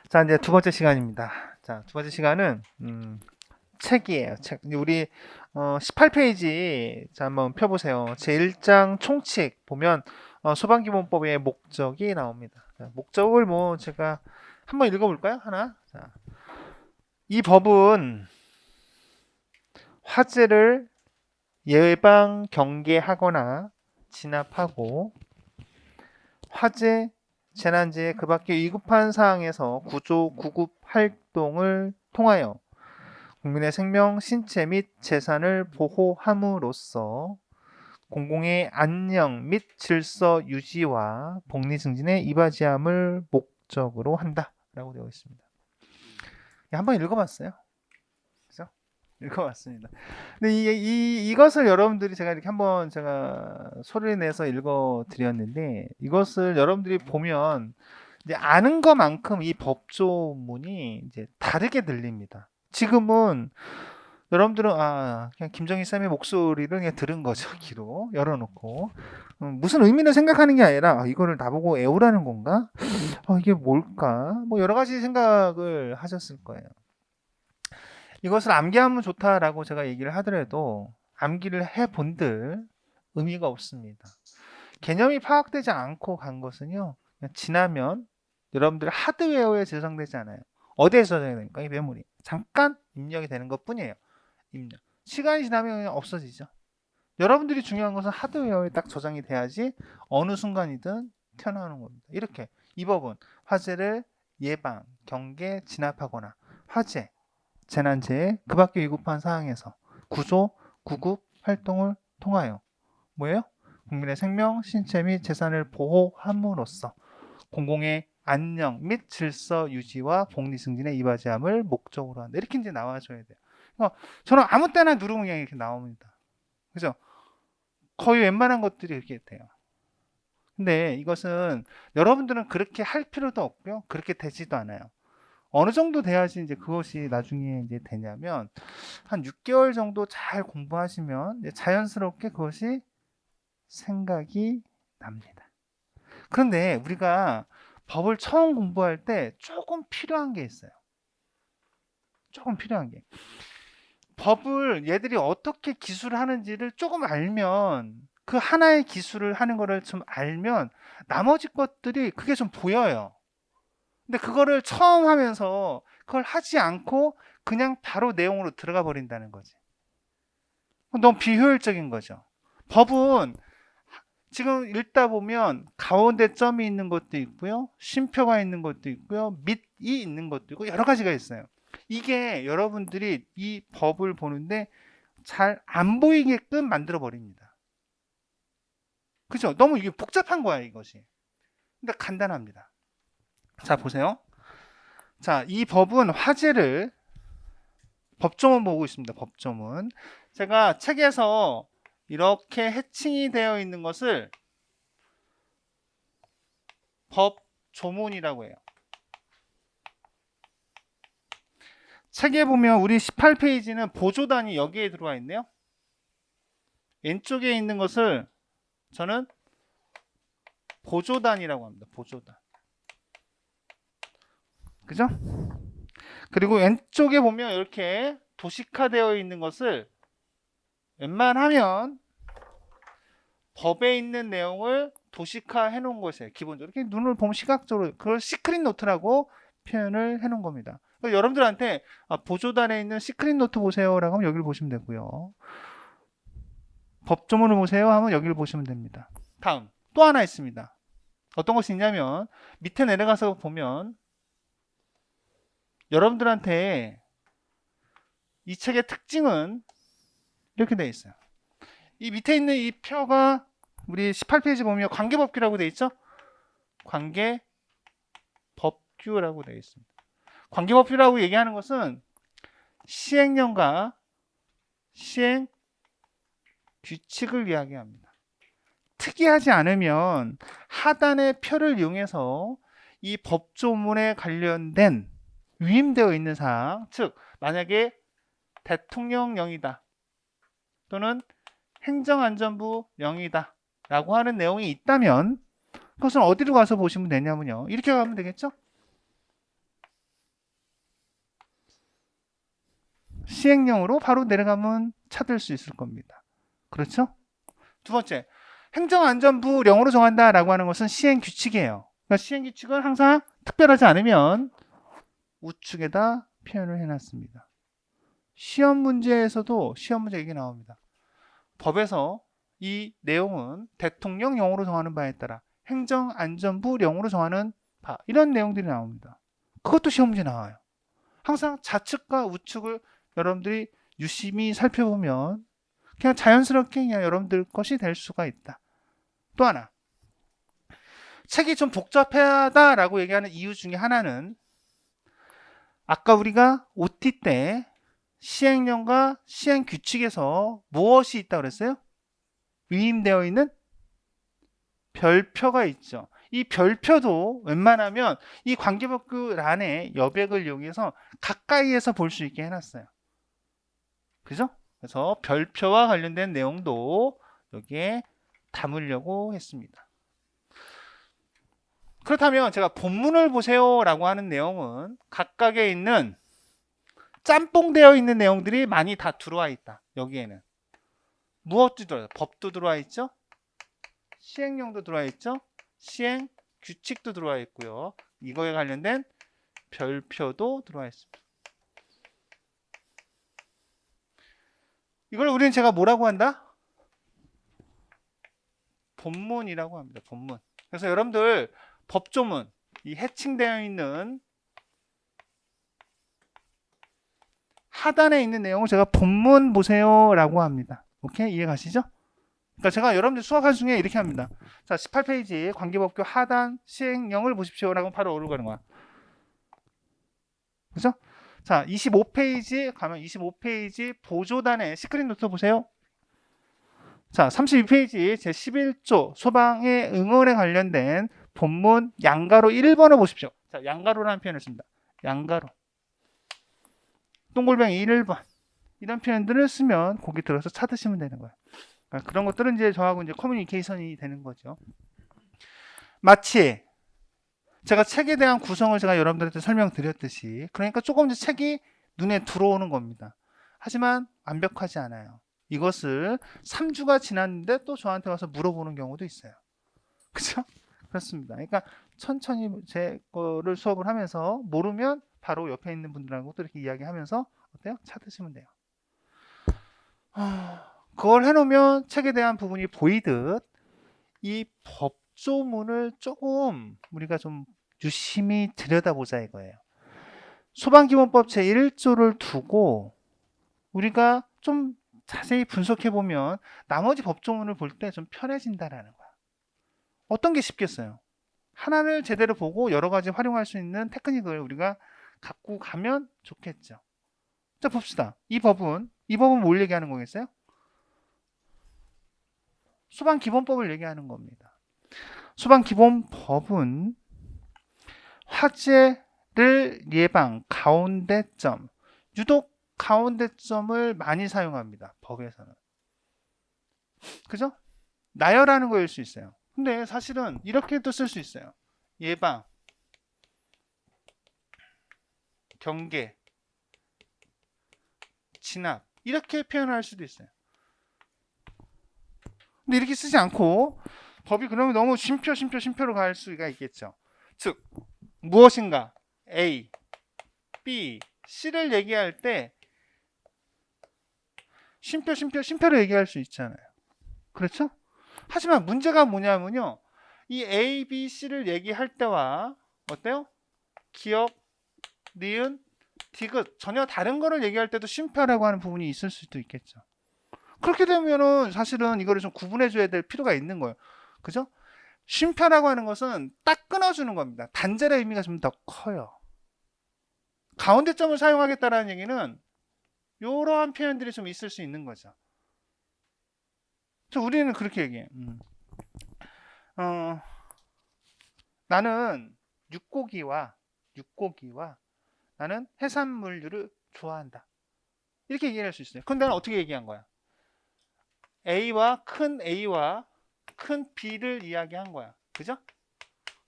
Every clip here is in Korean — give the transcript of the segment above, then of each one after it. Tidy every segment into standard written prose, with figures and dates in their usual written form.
자, 이제 두 번째 시간입니다. 자, 두 번째 시간은 책이에요. 책. 이제 우리 18페이지 자 한번 펴보세요. 제1장 총칙 보면 소방기본법의 목적이 나옵니다. 자, 목적을 뭐 제가 한번 읽어볼까요? 하나. 자, 이 법은 화재를 예방 경계하거나 진압하고 화재, 재난재해 그 밖에 위급한 사항에서 구조, 구급 활동을 통하여 국민의 생명, 신체 및 재산을 보호함으로써 공공의 안녕 및 질서 유지와 복리 증진에 이바지함을 목적으로 한다라고 되어 있습니다. 한번 읽어봤어요. 그죠? 읽어봤습니다. 근데 이것을 여러분들이 제가 이렇게 한번 제가 소리를 내서 읽어드렸는데 이것을 여러분들이 보면 이제 아는 것만큼 이 법조문이 이제 다르게 들립니다. 지금은 여러분들은 그냥 김정일 쌤의 목소리를 그냥 들은 거죠. 귀로 열어놓고 무슨 의미를 생각하는 게 아니라 이거를 나보고 애우라는 건가? 이게 뭘까? 뭐 여러 가지 생각을 하셨을 거예요. 이것을 암기하면 좋다라고 제가 얘기를 하더라도 암기를 해본들 의미가 없습니다. 개념이 파악되지 않고 간 것은요, 그냥 지나면 여러분들 하드웨어에 저장되지 않아요. 어디에 저장이 됩니까? 이 메모리. 잠깐 입력이 되는 것 뿐이에요. 입력. 시간이 지나면 그냥 없어지죠. 여러분들이 중요한 것은 하드웨어에 딱 저장이 돼야지 어느 순간이든 튀어나오는 겁니다. 이렇게 이 법은 화재를 예방, 경계, 진압하거나 화재, 재난재해 그 밖에 위급한 상황에서 구조, 구급 활동을 통하여 뭐예요? 국민의 생명, 신체 및 재산을 보호함으로써 공공의 안녕 및 질서 유지와 복리 증진에 이바지함을 목적으로 한다. 이렇게 이제 나와줘야 돼요. 저는 아무 때나 누르면 그냥 이렇게 나옵니다. 그죠? 거의 웬만한 것들이 이렇게 돼요. 근데 이것은 여러분들은 그렇게 할 필요도 없고요. 그렇게 되지도 않아요. 어느 정도 돼야지 이제 그것이 나중에 이제 되냐면 한 6개월 정도 잘 공부하시면 이제 자연스럽게 그것이 생각이 납니다. 그런데 우리가 법을 처음 공부할 때 조금 필요한 게 있어요. 조금 필요한 게. 법을 얘들이 어떻게 기술을 하는지를 조금 알면 그 하나의 기술을 하는 거를 좀 알면 나머지 것들이 그게 좀 보여요. 근데 그거를 처음 하면서 그걸 하지 않고 그냥 바로 내용으로 들어가 버린다는 거지. 너무 비효율적인 거죠. 법은 지금 읽다 보면 가운데 점이 있는 것도 있고요. 쉼표가 있는 것도 있고요. 밑이 있는 것도 있고 여러 가지가 있어요. 이게 여러분들이 이 법을 보는데 잘 안 보이게끔 만들어 버립니다. 그죠? 너무 이게 복잡한 거야, 이것이. 근데 간단합니다. 자, 보세요. 자, 이 법은 화재를 법조문 보고 있습니다. 법조문. 제가 책에서 이렇게 해칭이 되어 있는 것을 법조문이라고 해요. 책에 보면 우리 18페이지는 보조단이 여기에 들어와 있네요. 왼쪽에 있는 것을 저는 보조단이라고 합니다. 보조단. 그죠? 그리고 왼쪽에 보면 이렇게 도식화되어 있는 것을 웬만하면 법에 있는 내용을 도식화해 놓은 것이에요. 기본적으로 이렇게 눈을 보면 시각적으로 그걸 시크릿 노트라고 표현을 해 놓은 겁니다. 여러분들한테 보조단에 있는 시크릿 노트 보세요라고 하면 여기를 보시면 되고요. 법조문을 보세요 하면 여기를 보시면 됩니다. 다음 또 하나 있습니다. 어떤 것이 있냐면 밑에 내려가서 보면 여러분들한테 이 책의 특징은 이렇게 되어 있어요. 이 밑에 있는 이 표가 우리 18페이지 보면 관계법규라고 되어 있죠? 관계법규라고 되어 있습니다. 관계법규라고 얘기하는 것은 시행령과 시행 규칙을 이야기합니다. 특이하지 않으면 하단의 표를 이용해서 이 법조문에 관련된 위임되어 있는 사항, 즉 만약에 대통령령이다 또는 행정안전부령이다 라고 하는 내용이 있다면 그것은 어디로 가서 보시면 되냐면요. 이렇게 가면 되겠죠? 시행령으로 바로 내려가면 찾을 수 있을 겁니다. 그렇죠? 두 번째, 행정안전부령으로 정한다라고 하는 것은 시행규칙이에요. 그러니까 시행규칙은 항상 특별하지 않으면 우측에다 표현을 해놨습니다. 시험 문제에서도 시험 문제 얘기 나옵니다. 법에서 이 내용은 대통령령으로 정하는 바에 따라 행정안전부령으로 정하는 바, 이런 내용들이 나옵니다. 그것도 시험 문제 나와요. 항상 좌측과 우측을 여러분들이 유심히 살펴보면 그냥 자연스럽게 그냥 여러분들 것이 될 수가 있다. 또 하나, 책이 좀 복잡하다라고 얘기하는 이유 중에 하나는 아까 우리가 OT 때 시행령과 시행규칙에서 무엇이 있다고 그랬어요? 위임되어 있는 별표가 있죠. 이 별표도 웬만하면 이 관계법규란의 여백을 이용해서 가까이에서 볼 수 있게 해놨어요. 그죠? 그래서 별표와 관련된 내용도 여기에 담으려고 했습니다. 그렇다면 제가 본문을 보세요 라고 하는 내용은 각각에 있는 짬뽕되어 있는 내용들이 많이 다 들어와 있다. 여기에는 무엇도 들어와 있죠? 법도 들어와 있죠? 시행령도 들어와 있죠? 시행 규칙도 들어와 있고요. 이거에 관련된 별표도 들어와 있습니다. 이걸 우리는 제가 뭐라고 한다? 본문이라고 합니다. 본문. 그래서 여러분들 법조문, 이 해칭되어 있는 하단에 있는 내용을 제가 본문 보세요 라고 합니다. 오케이? 이해 가시죠? 그러니까 제가 여러분들 수업할 중에 이렇게 합니다. 자, 18페이지 관계법규 하단 시행령을 보십시오 라고 바로 오르는 거야. 그죠? 자, 25페이지 가면 25페이지 보조단의 시크릿 노트 보세요. 자, 32페이지 제11조 소방의 응원에 관련된 본문 양가로 1번을 보십시오. 자, 양가로라는 표현을 씁니다. 양가로. 동글뱅이 1번. 이런 표현들을 쓰면 거기 들어서 찾으시면 되는 거예요. 그러니까 그런 것들은 이제 저하고 이제 커뮤니케이션이 되는 거죠. 마치 제가 책에 대한 구성을 제가 여러분들한테 설명드렸듯이 그러니까 조금 더 책이 눈에 들어오는 겁니다. 하지만 완벽하지 않아요. 이것을 3주가 지났는데 또 저한테 와서 물어보는 경우도 있어요. 그죠? 그렇습니다. 그러니까 천천히 제 거를 수업을 하면서 모르면 바로 옆에 있는 분들하고 또 이렇게 이야기하면서 어때요? 찾으시면 돼요. 그걸 해놓으면 책에 대한 부분이 보이듯 이 법조문을 조금 우리가 좀 유심히 들여다보자 이거예요. 소방기본법 제1조를 두고 우리가 좀 자세히 분석해보면 나머지 법조문을 볼 때 좀 편해진다라는 거야. 어떤 게 쉽겠어요? 하나를 제대로 보고 여러 가지 활용할 수 있는 테크닉을 우리가 갖고 가면 좋겠죠. 자, 봅시다. 이 법은 뭘 얘기하는 거겠어요? 소방기본법을 얘기하는 겁니다. 소방기본법은 화재를 예방, 가운데점, 유독 가운데점을 많이 사용합니다. 법에서는. 그죠? 나열하는 거일 수 있어요. 근데 사실은 이렇게도 쓸 수 있어요. 예방, 경계, 진압 이렇게 표현할 수도 있어요. 근데 이렇게 쓰지 않고 법이 그러면 너무 쉼표로 갈 수가 있겠죠. 즉 무엇인가 A, B, C를 얘기할 때 쉼표로 얘기할 수 있잖아요. 그렇죠? 하지만 문제가 뭐냐면요. 이 A, B, C를 얘기할 때와 어때요? 기억, 니은, 디귿 전혀 다른 거를 얘기할 때도 쉼표라고 하는 부분이 있을 수도 있겠죠. 그렇게 되면은 사실은 이거를 좀 구분해 줘야 될 필요가 있는 거예요. 그죠? 쉼표라고 하는 것은 딱 끊어주는 겁니다. 단절의 의미가 좀 더 커요. 가운데점을 사용하겠다라는 얘기는 이러한 표현들이 좀 있을 수 있는 거죠. 우리는 그렇게 얘기해요. 나는 육고기와 나는 해산물류를 좋아한다. 이렇게 얘기할 수 있어요. 그럼 나는 어떻게 얘기한 거야? 큰 A와 큰 B를 이야기한 거야. 그죠?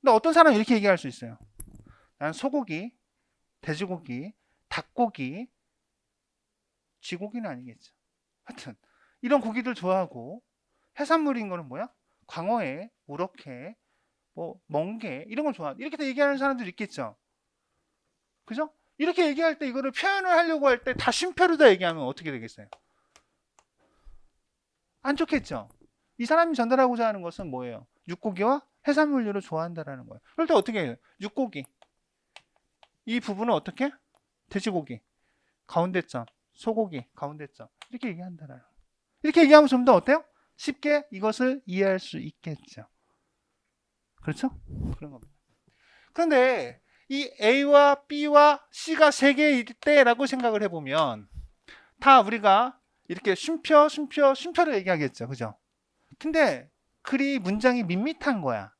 근데 어떤 사람은 이렇게 얘기할 수 있어요. 난 소고기, 돼지고기, 닭고기 쥐고기는 아니겠죠. 하여튼 이런 고기들 좋아하고 해산물인 거는 뭐야? 광어회, 우럭회, 뭐 멍게 이런 걸 좋아. 이렇게 다 얘기하는 사람들 있겠죠. 그죠? 이렇게 얘기할 때 이거를 표현을 하려고 할 때 다 쉼표로 다 얘기하면 어떻게 되겠어요? 안 좋겠죠. 이 사람이 전달하고자 하는 것은 뭐예요? 육고기와 해산물류를 좋아한다라는 거예요. 그럴 때 어떻게 해요? 육고기. 이 부분은 어떻게? 돼지고기. 가운데점. 소고기. 가운데점. 이렇게 얘기한다라는 거예요. 이렇게 얘기하면 좀 더 어때요? 쉽게 이것을 이해할 수 있겠죠. 그렇죠? 그런 겁니다. 그런데 이 A와 B와 C가 세 개일 때라고 생각을 해보면 다 우리가 이렇게 쉼표를 얘기하겠죠. 그죠? 근데 글이 문장이 밋밋한 거야.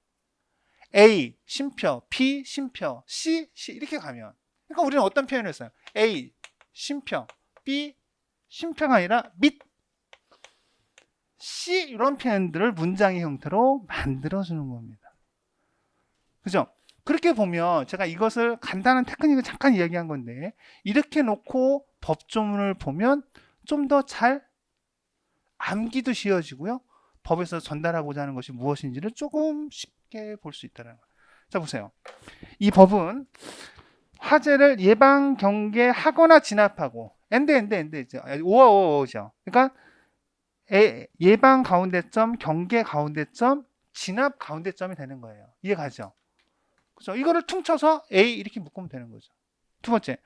A, 쉼표, B, 쉼표, C 이렇게 가면 그러니까 우리는 어떤 표현을 써요? A, 쉼표, B, 쉼표가 아니라 밋, C 이런 표현들을 문장의 형태로 만들어주는 겁니다. 그죠? 그렇게 보면 제가 이것을 간단한 테크닉을 잠깐 이야기한 건데 이렇게 놓고 법조문을 보면 좀 더 잘 암기도 쉬워지고요. 법에서 전달하고자 하는 것이 무엇인지를 조금 쉽게 볼 수 있다는 거예요. 자 보세요. 이 법은 화재를 예방, 경계하거나 진압하고 엔드 오죠. 그러니까 예방 가운데점, 경계 가운데점, 진압 가운데점이 되는 거예요. 이해가죠? 그죠? 이거를 퉁쳐서 A 이렇게 묶으면 되는 거죠. 두 번째,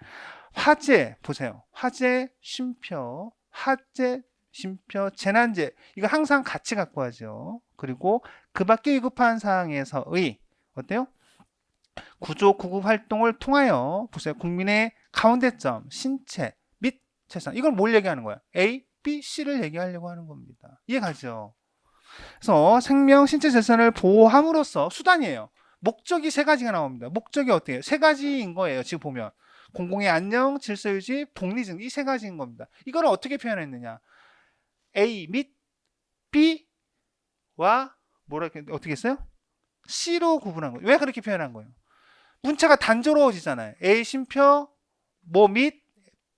화재 보세요. 화재, 쉼표, 화재, 쉼표, 재난재 이거 항상 같이 갖고 하죠. 그리고 그 밖에 위급한 사항에서의 어때요? 구조 구급 활동을 통하여 보세요. 국민의 가운데점, 신체 및 재산 이걸 뭘 얘기하는 거야? A, B, C를 얘기하려고 하는 겁니다. 이해가죠? 그래서 생명, 신체, 재산을 보호함으로써 수단이에요. 목적이 세 가지가 나옵니다. 목적이 어떻게 해요? 세 가지인 거예요. 지금 보면 공공의 안녕, 질서 유지, 복리 증 이 세 가지인 겁니다. 이걸 어떻게 표현했느냐? A 및 B와 어떻게 했어요? C로 구분한 거예요. 왜 그렇게 표현한 거예요? 문체가 단조로워지잖아요. A 쉼표 뭐 및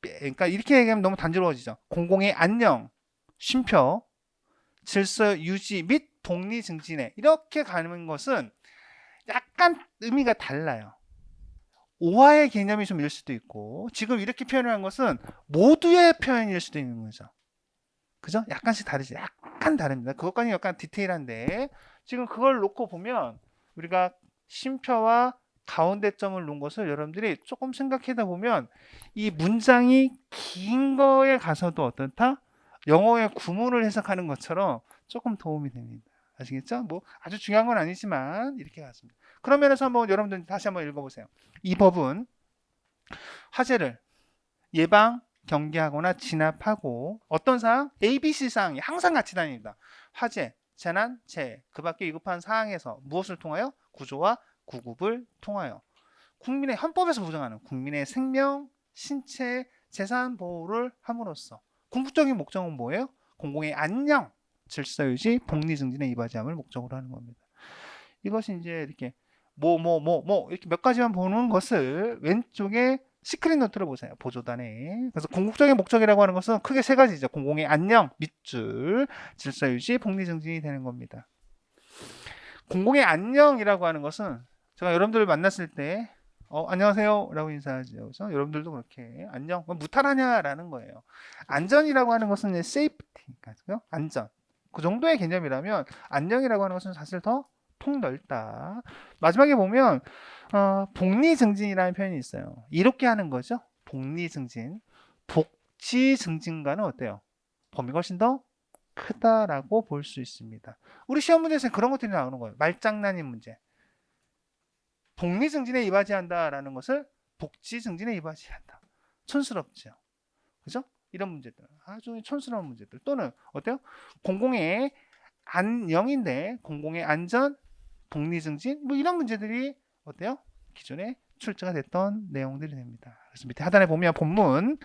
그러니까 이렇게 얘기하면 너무 단조로워지죠. 공공의 안녕, 쉼표, 질서 유지 및 복리 증진에 이렇게 가는 것은 약간 의미가 달라요. 오화의 개념이 좀 일 수도 있고 지금 이렇게 표현한 것은 모두의 표현일 수도 있는 거죠. 그죠? 약간씩 다르지. 약간 다릅니다. 그것까지 약간 디테일한데 지금 그걸 놓고 보면 우리가 쉼표와 가운데점을 놓은 것을 여러분들이 조금 생각하다 보면 이 문장이 긴 거에 가서도 어떻다? 영어의 구문을 해석하는 것처럼 조금 도움이 됩니다. 아시겠죠? 뭐 아주 중요한 건 아니지만 이렇게 갔습니다. 그런 면에서 한번 여러분들 다시 한번 읽어보세요. 이 법은 화재를 예방, 경계하거나 진압하고 어떤 사항? ABC 사항이 항상 같이 다닙니다. 화재, 재난, 재해 그 밖에 위급한 사항에서 무엇을 통하여? 구조와 구급을 통하여 국민의 헌법에서 보장하는 국민의 생명, 신체, 재산 보호를 함으로써 궁극적인 목적은 뭐예요? 공공의 안녕, 질서 유지, 복리 증진에 이바지함을 목적으로 하는 겁니다. 이것이 이제 이렇게 이렇게 몇 가지만 보는 것을 왼쪽에 시크릿 노트를 보세요. 보조단에. 그래서 궁극적인 목적이라고 하는 것은 크게 세 가지죠. 공공의 안녕, 밑줄, 질서 유지, 복리 증진이 되는 겁니다. 공공의 안녕이라고 하는 것은 제가 여러분들을 만났을 때 안녕하세요 라고 인사하죠. 그래서 여러분들도 그렇게 안녕, 무탈하냐라는 거예요. 안전이라고 하는 것은 safety, 안전. 그 정도의 개념이라면 안녕이라고 하는 것은 사실 더 폭넓다. 마지막에 보면 복리 증진이라는 표현이 있어요. 이롭게 하는 거죠. 복리 증진. 복지 증진과는 어때요? 범위가 훨씬 더 크다라고 볼 수 있습니다. 우리 시험 문제에서는 그런 것들이 나오는 거예요. 말장난인 문제. 복리 증진에 이바지한다라는 것을 복지 증진에 이바지한다. 촌스럽죠. 그죠? 이런 문제들. 아주 촌스러운 문제들. 또는 어때요? 공공의 안녕인데 공공의 안전, 복리 증진 뭐 이런 문제들이 어때요? 기존에 출제가 됐던 내용들이 됩니다. 그래서 밑에 하단에 보면 본문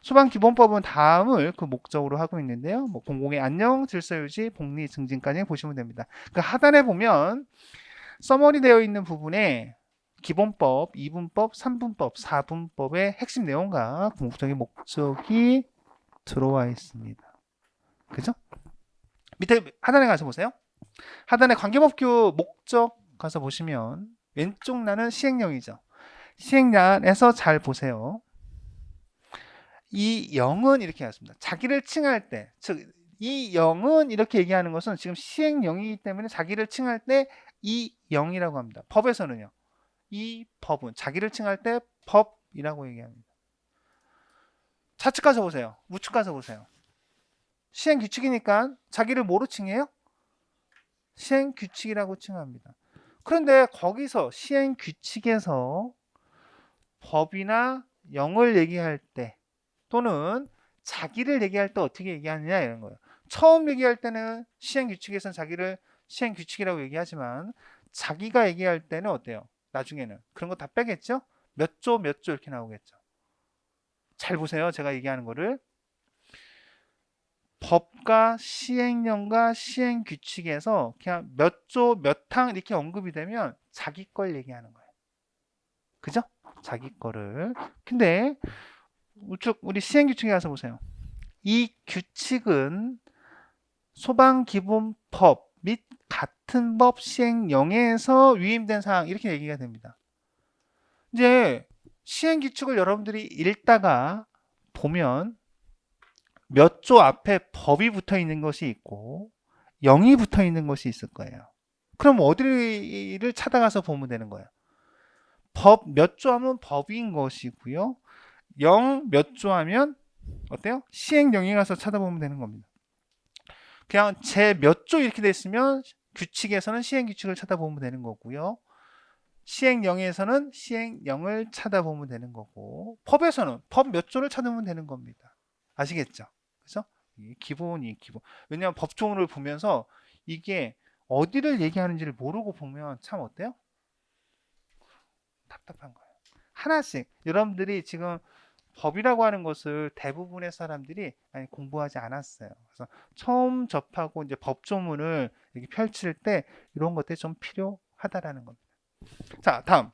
소방기본법은 다음을 그 목적으로 하고 있는데요. 뭐 공공의 안녕, 질서 유지, 복리 증진까지 보시면 됩니다. 그 하단에 보면 서머리 되어 있는 부분에 기본법, 2분법, 3분법, 4분법의 핵심 내용과 궁극적인 목적이 들어와 있습니다. 그죠? 밑에 하단에 가서 보세요. 하단에 관계법규 목적 가서 보시면 왼쪽 난은 시행령이죠. 시행란에서 잘 보세요. 이 영은 이렇게 하겠습니다. 자기를 칭할 때, 즉 이 영은 이렇게 얘기하는 것은 지금 시행령이기 때문에 자기를 칭할 때 이 영이라고 합니다. 법에서는요. 이 법은 자기를 칭할 때 법이라고 얘기합니다. 좌측 가서 보세요. 우측 가서 보세요. 시행 규칙이니까 자기를 뭐로 칭해요? 시행 규칙이라고 칭합니다. 그런데 거기서 시행 규칙에서 법이나 영을 얘기할 때 또는 자기를 얘기할 때 어떻게 얘기하느냐 이런 거예요. 처음 얘기할 때는 시행 규칙에서는 자기를 시행 규칙이라고 얘기하지만 자기가 얘기할 때는 어때요? 나중에는 그런 거 다 빼겠죠? 몇 조 몇 조 이렇게 나오겠죠. 잘 보세요. 제가 얘기하는 거를. 법과 시행령과 시행규칙에서 그냥 몇 조 몇 항 이렇게 언급이 되면 자기 걸 얘기하는 거예요. 그죠? 자기 거를. 근데 우측 우리 시행규칙에 가서 보세요. 이 규칙은 소방기본법 및 같은 법 시행령에서 위임된 사항 이렇게 얘기가 됩니다. 이제 시행규칙을 여러분들이 읽다가 보면 몇 조 앞에 법이 붙어 있는 것이 있고 0이 붙어 있는 것이 있을 거예요. 그럼 어디를 찾아가서 보면 되는 거예요. 법 몇 조 하면 법인 것이고요. 0 몇 조 하면 어때요? 시행령에 가서 찾아보면 되는 겁니다. 그냥 제 몇 조 이렇게 돼 있으면 규칙에서는 시행규칙을 찾아보면 되는 거고요. 시행령에서는 시행령을 찾아보면 되는 거고 법에서는 법 몇 조를 찾으면 되는 겁니다. 아시겠죠? 그죠? 기본이 기본. 왜냐하면 법조문을 보면서 이게 어디를 얘기하는지를 모르고 보면 참 어때요? 답답한 거예요. 하나씩 여러분들이 지금 법이라고 하는 것을 대부분의 사람들이 많이 공부하지 않았어요. 그래서 처음 접하고 이제 법조문을 이렇게 펼칠 때 이런 것들이 좀 필요하다라는 겁니다. 자, 다음.